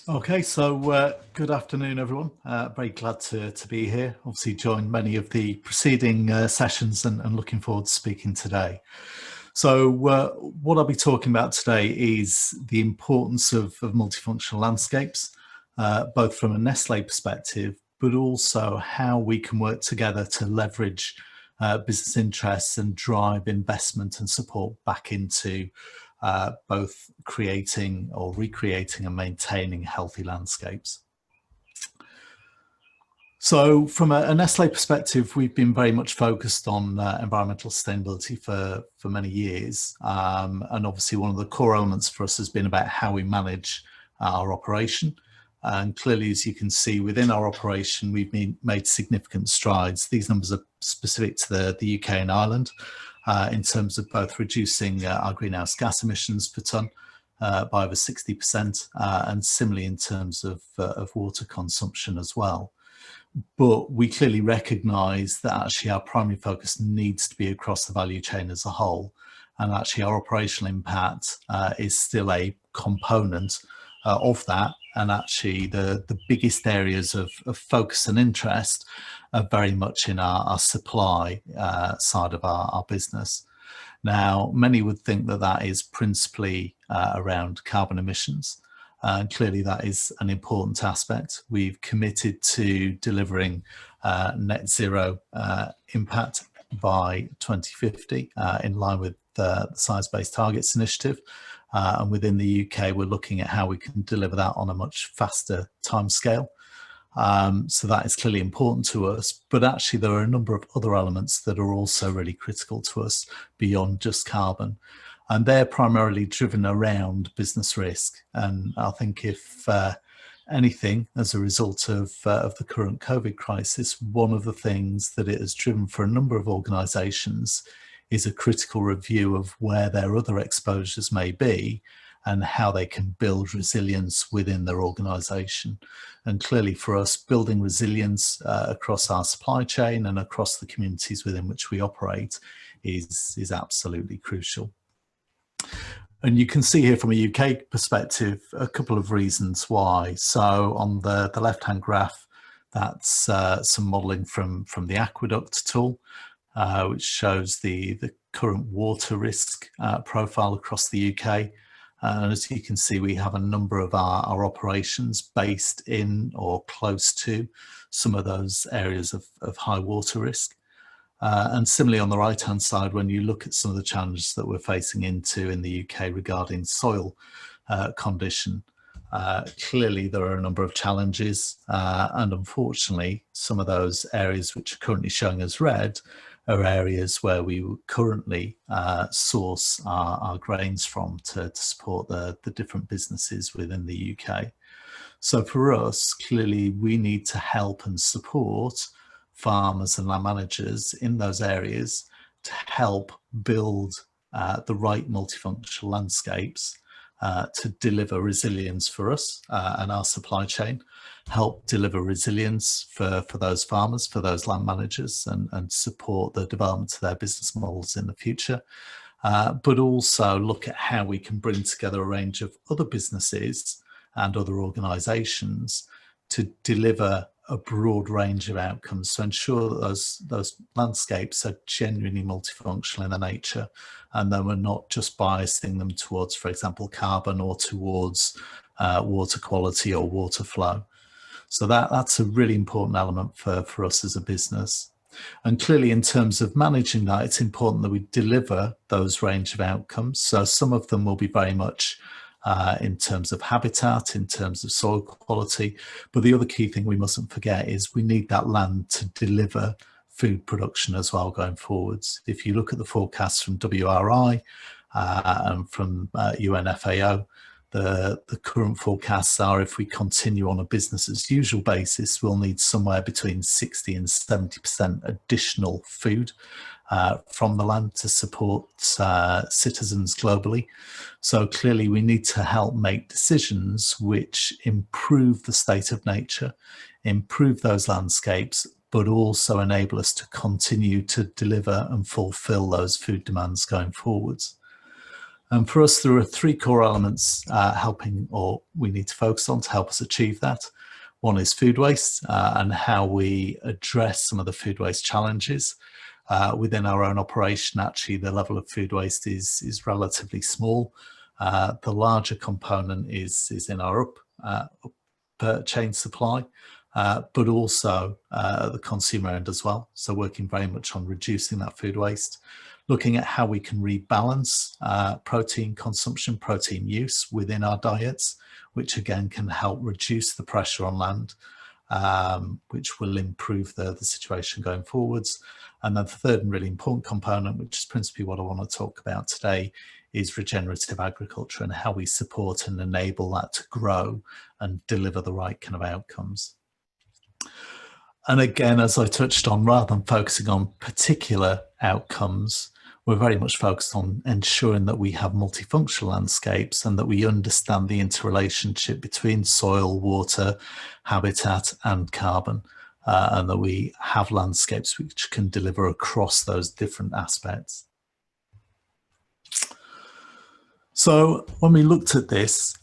Okay, so good afternoon, everyone. Very glad to be here. Obviously, joined many of the preceding sessions and looking forward to speaking today. So, what I'll be talking about today is the importance of multifunctional landscapes, both from a Nestle perspective, but also how we can work together to leverage business interests and drive investment and support back into both creating or recreating and maintaining healthy landscapes. So from a Nestle perspective, we've been very much focused on environmental sustainability for many years. And obviously one of the core elements for us has been about how we manage our operation. And clearly, as you can see within our operation, we've made significant strides. These numbers are specific to the UK and Ireland in terms of both reducing our greenhouse gas emissions per tonne by over 60%, and similarly in terms of water consumption as well. But we clearly recognise that actually our primary focus needs to be across the value chain as a whole. And actually our operational impact is still a component of that. And actually the biggest areas of focus and interest are very much in our supply side of our business. Now, many would think that that is principally around carbon emissions. And clearly that is an important aspect. We've committed to delivering net zero impact by 2050 in line with the Science Based Targets Initiative. And within the UK, we're looking at how we can deliver that on a much faster timescale. So that is clearly important to us, but actually there are a number of other elements that are also really critical to us beyond just carbon. And they're primarily driven around business risk. And I think if anything, as a result of the current COVID crisis, one of the things that it has driven for a number of organisations is a critical review of where their other exposures may be and how they can build resilience within their organisation. And clearly for us, building resilience across our supply chain and across the communities within which we operate is absolutely crucial. And you can see here from a UK perspective a couple of reasons why. So on the left-hand graph, that's some modelling from the aqueduct tool, which shows the current water risk profile across the UK. And as you can see, we have a number of our operations based in or close to some of those areas of high water risk. And similarly on the right hand side, when you look at some of the challenges that we're facing into in the UK regarding soil condition, clearly there are a number of challenges, and unfortunately some of those areas which are currently showing as red are areas where we currently source our grains from to support the different businesses within the UK. So for us, clearly we need to help and support farmers and land managers in those areas to help build the right multifunctional landscapes to deliver resilience for us and our supply chain, help deliver resilience for those farmers, for those land managers, and support the development of their business models in the future. But also look at how we can bring together a range of other businesses and other organisations to deliver a broad range of outcomes to ensure that those landscapes are genuinely multifunctional in their nature, and that we're not just biasing them towards, for example, carbon or towards water quality or water flow. So that's a really important element for us as a business. And clearly in terms of managing that, it's important that we deliver those range of outcomes. So some of them will be very much in terms of habitat, in terms of soil quality. But the other key thing we mustn't forget is we need that land to deliver food production as well going forwards. If you look at the forecasts from WRI and from UNFAO, the current forecasts are, if we continue on a business as usual basis, we'll need somewhere between 60 and 70% additional food from the land to support citizens globally. So clearly we need to help make decisions which improve the state of nature, improve those landscapes, but also enable us to continue to deliver and fulfill those food demands going forwards. And for us, there are three core elements helping, or we need to focus on to help us achieve that. One is food waste and how we address some of the food waste challenges. Within our own operation, actually, the level of food waste is relatively small. The larger component is in our up chain supply, but also the consumer end as well. So working very much on reducing that food waste, looking at how we can rebalance protein consumption, protein use within our diets, which again can help reduce the pressure on land, which will improve the situation going forwards. And then the third and really important component, which is principally what I want to talk about today, is regenerative agriculture and how we support and enable that to grow and deliver the right kind of outcomes. And again, as I touched on, rather than focusing on particular outcomes, we're very much focused on ensuring that we have multifunctional landscapes and that we understand the interrelationship between soil, water, habitat and carbon, and that we have landscapes which can deliver across those different aspects. So when we looked at this,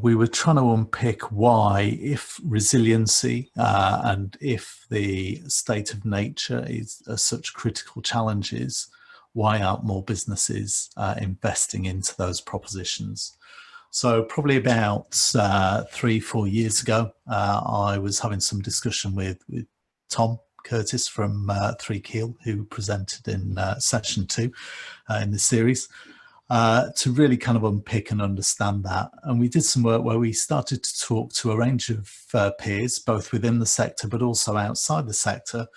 we were trying to unpick why, if resiliency and if the state of nature are such critical challenges, why aren't more businesses investing into those propositions? So probably about 3-4 years ago, I was having some discussion with Tom Curtis from 3 Keel, who presented in session 2 in the series, to really kind of unpick and understand that. And we did some work where we started to talk to a range of peers, both within the sector but also outside the sector,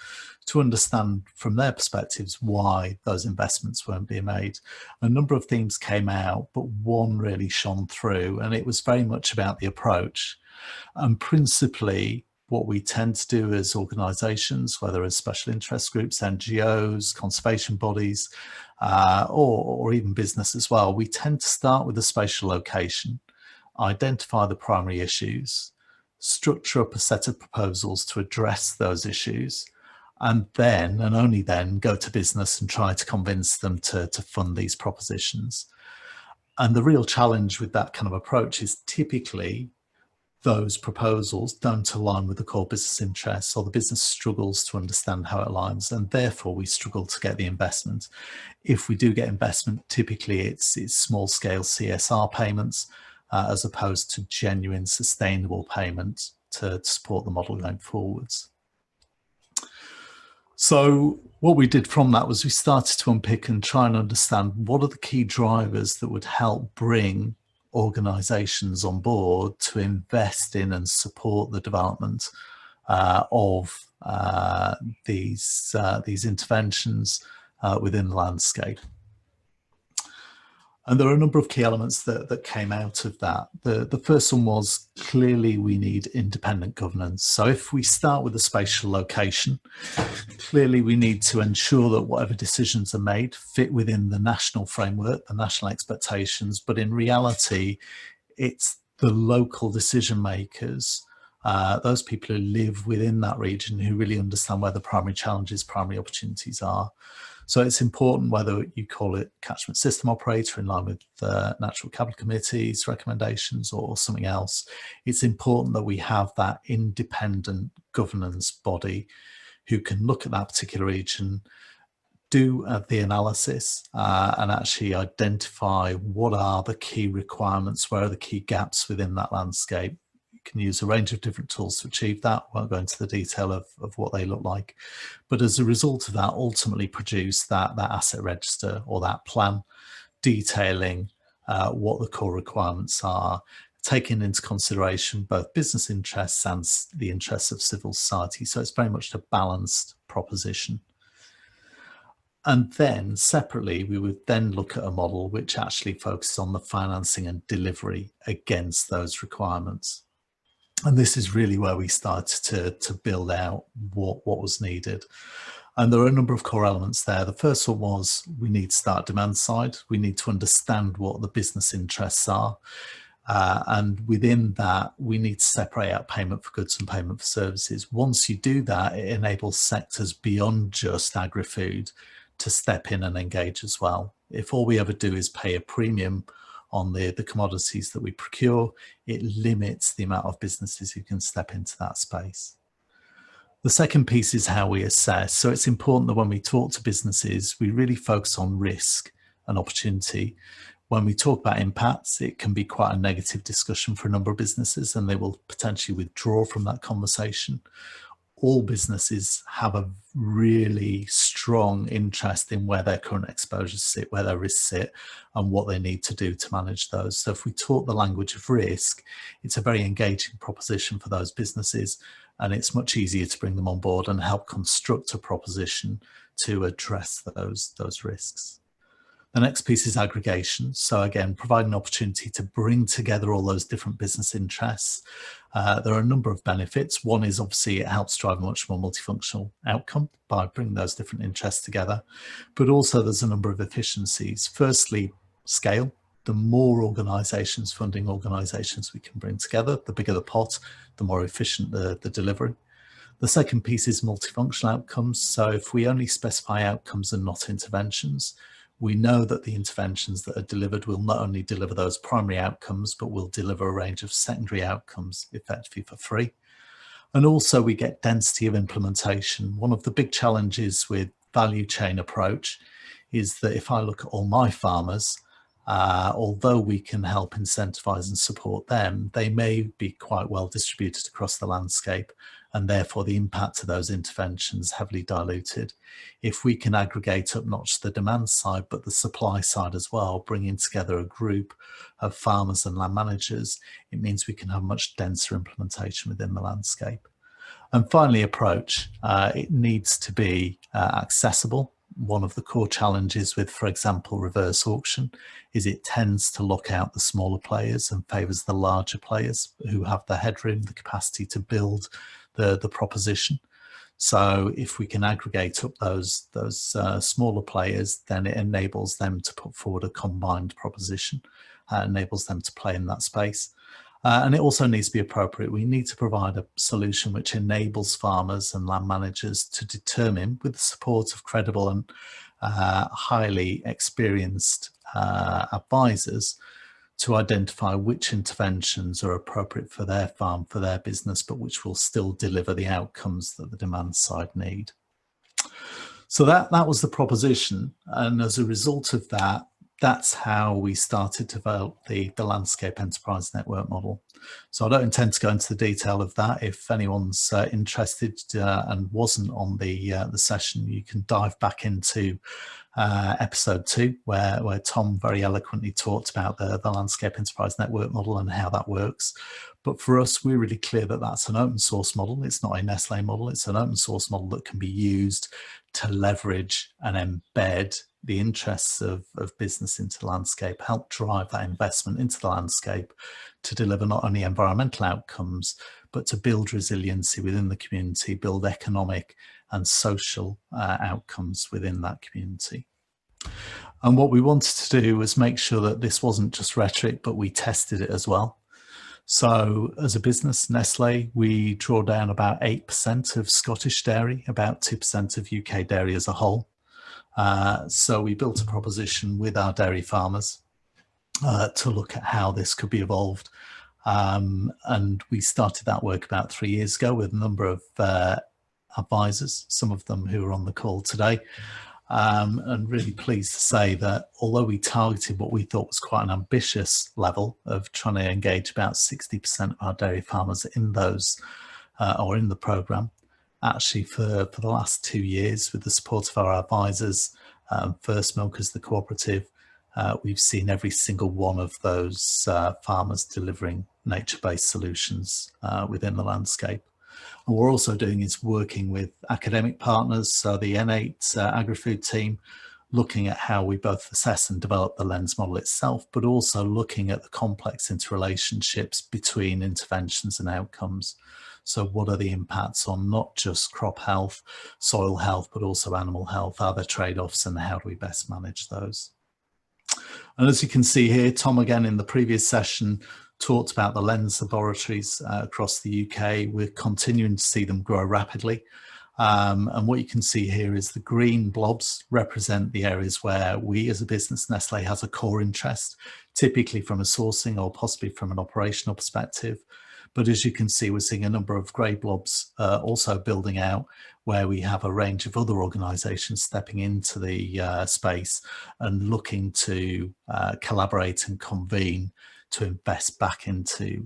to understand from their perspectives why those investments weren't being made. A number of themes came out, but one really shone through, and it was very much about the approach. And principally, what we tend to do as organisations, whether as special interest groups, NGOs, conservation bodies, or even business as well, we tend to start with a spatial location, identify the primary issues, structure up a set of proposals to address those issues, and then, and only then, go to business and try to convince them to fund these propositions. And the real challenge with that kind of approach is typically those proposals don't align with the core business interests, or the business struggles to understand how it aligns, and therefore we struggle to get the investment. If we do get investment, typically it's small scale CSR payments as opposed to genuine sustainable payments to support the model going forwards. So what we did from that was we started to unpick and try and understand what are the key drivers that would help bring organisations on board to invest in and support the development of these interventions within the landscape. And there are a number of key elements that came out of that. The first one was, clearly we need independent governance. So if we start with a spatial location, clearly we need to ensure that whatever decisions are made fit within the national framework, the national expectations, but in reality, it's the local decision makers, those people who live within that region, who really understand where the primary challenges, primary opportunities are. So it's important, whether you call it catchment system operator in line with the Natural Capital Committee's recommendations or something else, it's important that we have that independent governance body who can look at that particular region, do the analysis and actually identify what are the key requirements, where are the key gaps within that landscape. Can use a range of different tools to achieve that. Won't go into the detail of what they look like, but as a result of that, ultimately produce that asset register or that plan detailing what the core requirements are, taking into consideration both business interests and the interests of civil society. So it's very much a balanced proposition. And then separately, we would then look at a model which actually focuses on the financing and delivery against those requirements. And this is really where we started to build out what was needed. And there are a number of core elements there. The first one was, we need to start demand side. We need to understand what the business interests are. And within that, we need to separate out payment for goods and payment for services. Once you do that, it enables sectors beyond just agri-food to step in and engage as well. If all we ever do is pay a premium on the commodities that we procure, it limits the amount of businesses who can step into that space. The second piece is how we assess. So it's important that when we talk to businesses, we really focus on risk and opportunity. When we talk about impacts, it can be quite a negative discussion for a number of businesses, and they will potentially withdraw from that conversation. All businesses have a really strong interest in where their current exposures sit, where their risks sit, and what they need to do to manage those. So if we talk the language of risk, it's a very engaging proposition for those businesses, and it's much easier to bring them on board and help construct a proposition to address those risks. The next piece is aggregation. So again, providing an opportunity to bring together all those different business interests. There are a number of benefits. One is obviously it helps drive a much more multifunctional outcome by bringing those different interests together. But also there's a number of efficiencies. Firstly, scale. The more organisations, funding organisations we can bring together, the bigger the pot, the more efficient the delivery. The second piece is multifunctional outcomes. So if we only specify outcomes and not interventions, we know that the interventions that are delivered will not only deliver those primary outcomes, but will deliver a range of secondary outcomes effectively for free. And also we get density of implementation. One of the big challenges with value chain approach is that if I look at all my farmers, although we can help incentivize and support them, they may be quite well distributed across the landscape, and therefore the impact of those interventions heavily diluted. If we can aggregate up not just the demand side, but the supply side as well, bringing together a group of farmers and land managers, it means we can have much denser implementation within the landscape. And finally, approach. It needs to be accessible. One of the core challenges with, for example, reverse auction is it tends to lock out the smaller players and favours the larger players who have the headroom, the capacity to build the proposition. So if we can aggregate up those smaller players, then it enables them to put forward a combined proposition, enables them to play in that space. And it also needs to be appropriate. We need to provide a solution which enables farmers and land managers to determine, with the support of credible and highly experienced advisors, to identify which interventions are appropriate for their farm, for their business, but which will still deliver the outcomes that the demand side need. So that was the proposition. And as a result of that, that's how we started to develop the landscape enterprise network model. So I don't intend to go into the detail of that. If anyone's interested and wasn't on the session, you can dive back into episode 2, where Tom very eloquently talked about the landscape enterprise network model and how that works. But for us, we're really clear that that's an open source model. It's not a Nestle model. It's an open source model that can be used to leverage and embed the interests of business into the landscape, help drive that investment into the landscape to deliver not only environmental outcomes, but to build resiliency within the community, build economic and social outcomes within that community. And what we wanted to do was make sure that this wasn't just rhetoric, but we tested it as well. So as a business, Nestle, we draw down about 8% of Scottish dairy, about 2% of UK dairy as a whole. So we built a proposition with our dairy farmers to look at how this could be evolved. And we started that work about 3 years ago with a number of advisors, some of them who are on the call today. And really pleased to say that although we targeted what we thought was quite an ambitious level of trying to engage about 60% of our dairy farmers in those or in the programme, actually for the last 2 years, with the support of our advisors, First Milkers, the cooperative, we've seen every single one of those farmers delivering nature-based solutions within the landscape. And what we're also doing is working with academic partners, so the N8 agri-food team, looking at how we both assess and develop the lens model itself, but also looking at the complex interrelationships between interventions and outcomes. So what are the impacts on not just crop health, soil health, but also animal health? Are there trade-offs, and how do we best manage those? And as you can see here, Tom, again, in the previous session, talked about the lens laboratories across the UK. We're continuing to see them grow rapidly. And what you can see here is the green blobs represent the areas where we as a business, Nestle, has a core interest, typically from a sourcing or possibly from an operational perspective. But as you can see, we're seeing a number of grey blobs also building out, where we have a range of other organisations stepping into the space and looking to collaborate and convene to invest back into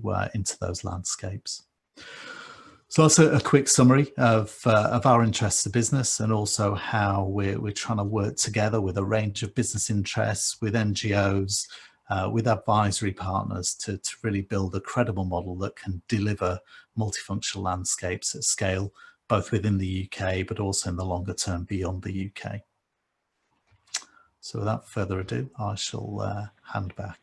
those landscapes. So that's a quick summary of our interests as a business, and also how we're trying to work together with a range of business interests, with NGOs, with advisory partners to really build a credible model that can deliver multifunctional landscapes at scale, both within the UK, but also in the longer term beyond the UK. So without further ado, I shall hand back.